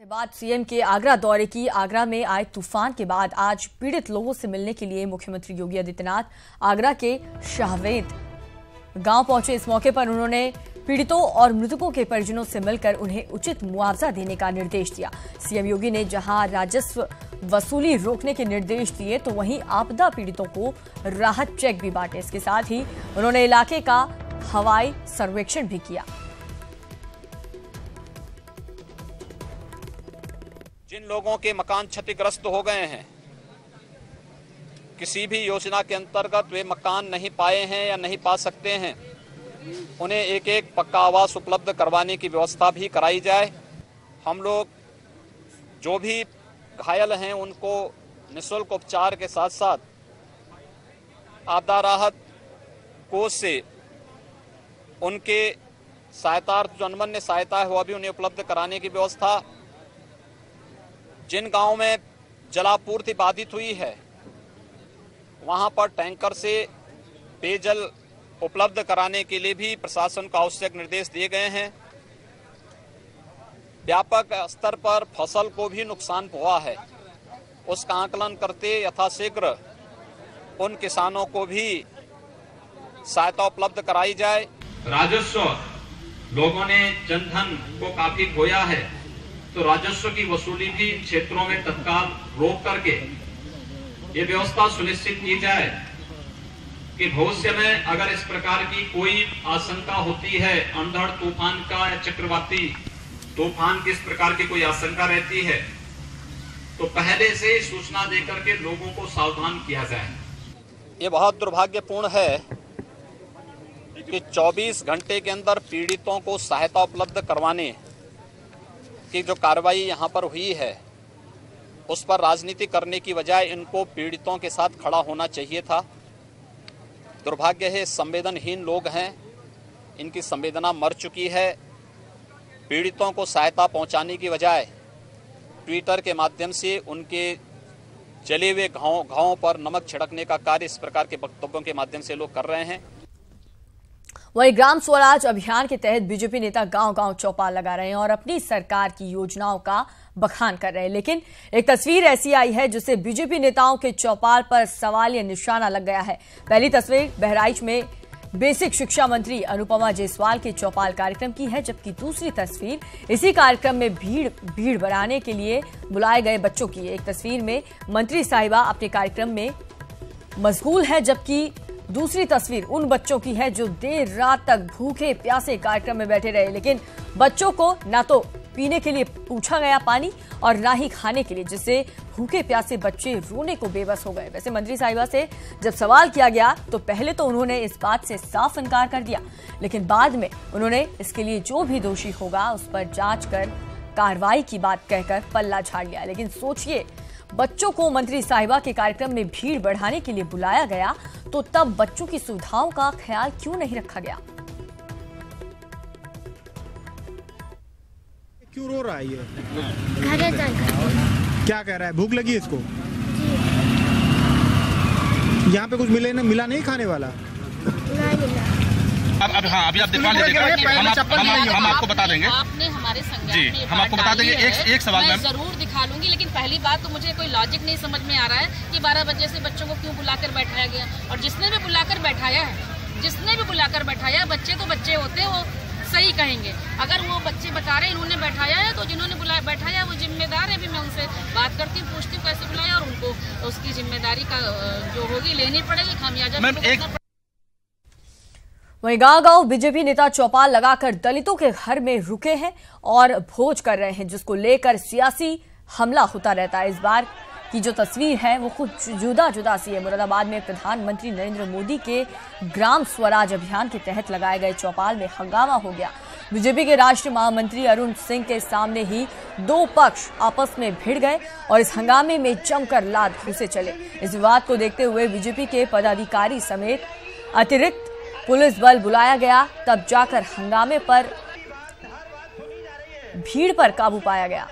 बाद सीएम के आगरा दौरे की। आगरा में आए तूफान के बाद आज पीड़ित लोगों से मिलने के लिए मुख्यमंत्री योगी आदित्यनाथ आगरा के शाहवेद गांव पहुंचे। इस मौके पर उन्होंने पीड़ितों और मृतकों के परिजनों से मिलकर उन्हें उचित मुआवजा देने का निर्देश दिया। सीएम योगी ने जहां राजस्व वसूली रोकने के निर्देश दिए तो वहीं आपदा पीड़ितों को राहत चेक भी बांटे। इसके साथ ही उन्होंने इलाके का हवाई सर्वेक्षण भी किया। जिन लोगों के मकान क्षतिग्रस्त हो गए हैं, किसी भी योजना के अंतर्गत वे मकान नहीं पाए हैं या नहीं पा सकते हैं, उन्हें एक एक पक्का आवास उपलब्ध करवाने की व्यवस्था भी कराई जाए। हम लोग जो भी घायल हैं उनको निःशुल्क उपचार के साथ साथ आपदा राहत कोष से उनके सहायता जो अनमन्य सहायता है वह भी उन्हें उपलब्ध कराने की व्यवस्था। जिन गांवों में जलापूर्ति बाधित हुई है वहां पर टैंकर से पेयजल उपलब्ध कराने के लिए भी प्रशासन को आवश्यक निर्देश दिए गए हैं। व्यापक स्तर पर फसल को भी नुकसान हुआ है, उसका आकलन करते यथाशीघ्र उन किसानों को भी सहायता उपलब्ध कराई जाए। राजस्व लोगों ने जनधन को काफी खोया है, तो राजस्व की वसूली भी इन क्षेत्रों में तत्काल रोक करके ये व्यवस्था सुनिश्चित की जाए कि भविष्य में अगर इस प्रकार की कोई आशंका होती है, अंधड़ तूफान का या चक्रवाती तूफान की इस प्रकार की कोई आशंका रहती है, तो पहले से सूचना देकर के लोगों को सावधान किया जाए। ये बहुत दुर्भाग्यपूर्ण है कि 24 घंटे के अंदर पीड़ितों को सहायता उपलब्ध करवाने की जो कार्रवाई यहाँ पर हुई है उस पर राजनीति करने की बजाय इनको पीड़ितों के साथ खड़ा होना चाहिए था। दुर्भाग्य है, संवेदनहीन लोग हैं, इनकी संवेदना मर चुकी है। पीड़ितों को सहायता पहुंचाने की बजाय ट्विटर के माध्यम से उनके जले हुए घावों पर नमक छिड़कने का कार्य इस प्रकार के वक्तव्यों के माध्यम से लोग कर रहे हैं। वहीं ग्राम स्वराज अभियान के तहत बीजेपी नेता गांव-गांव चौपाल लगा रहे हैं और अपनी सरकार की योजनाओं का बखान कर रहे हैं। लेकिन एक तस्वीर ऐसी आई है जिससे बीजेपी नेताओं के चौपाल पर सवालिया निशाना लग गया है। पहली तस्वीर बहराइच में बेसिक शिक्षा मंत्री अनुपमा जायसवाल के चौपाल कार्यक्रम की है, जबकि दूसरी तस्वीर इसी कार्यक्रम में भीड़ बढ़ाने के लिए बुलाए गए बच्चों की है। एक तस्वीर में मंत्री साहिबा अपने कार्यक्रम में मशगूल है, जबकि दूसरी तस्वीर उन बच्चों की है जो देर रात तक भूखे प्यासे कार्यक्रम में बैठे रहे, लेकिन बच्चों को ना तो पीने के लिए पूछा गया पानी और ना ही खाने के लिए, जिससे भूखे प्यासे बच्चे रोने को बेबस हो गए। वैसे मंत्री साहिबा से जब सवाल किया गया तो पहले तो उन्होंने इस बात से साफ इनकार कर दिया, लेकिन बाद में उन्होंने इसके लिए जो भी दोषी होगा उस पर जांच कर कार्रवाई की बात कहकर पल्ला झाड़ लिया। लेकिन सोचिए, बच्चों को मंत्री साहिबा के कार्यक्रम में भीड़ बढ़ाने के लिए बुलाया गया तो तब बच्चों की सुविधाओं का ख्याल क्यों नहीं रखा गया? क्यों रो रहा है ये? घरे चल। क्या कह रहा है? भूख लगी इसको? यहाँ पे कुछ मिला नहीं खाने वाला? नहीं मिला। अब हाँ, अभी आप दिखवा लीजिएगा, हम आपको बता देंगे। आपने हमारे जी, हम आपको बता देंगे। एक सवाल मैं जरूर दिखा लूंगी, लेकिन पहली बात तो मुझे कोई लॉजिक नहीं समझ में आ रहा है कि 12 बजे से बच्चों को क्यों बुलाकर बैठाया गया। और जिसने भी बुलाकर बैठाया बच्चे तो बच्चे होते हैं, वो सही कहेंगे। अगर वो बच्चे बता रहे इन्होंने बैठाया है तो जिन्होंने बैठाया वो जिम्मेदार है। भी मैं उनसे बात करती हूँ, पूछती हूँ कैसे बुलाया, और उनको उसकी जिम्मेदारी का जो होगी लेनी पड़ेगी, खामियाजा। वहीं गांव-गांव बीजेपी नेता चौपाल लगाकर दलितों के घर में रुके हैं और भोज कर रहे हैं, जिसको लेकर सियासी हमला होता रहता है। इस बार की जो तस्वीर है वो कुछ जुदा सी है। मुरादाबाद में प्रधानमंत्री नरेंद्र मोदी के ग्राम स्वराज अभियान के तहत लगाए गए चौपाल में हंगामा हो गया। बीजेपी के राष्ट्रीय महामंत्री अरुण सिंह के सामने ही दो पक्ष आपस में भिड़ गए और इस हंगामे में जमकर लात घूंसे चले। इस विवाद को देखते हुए बीजेपी के पदाधिकारी समेत अतिरिक्त पुलिस बल बुलाया गया, तब जाकर हंगामे पर भीड़ पर काबू पाया गया।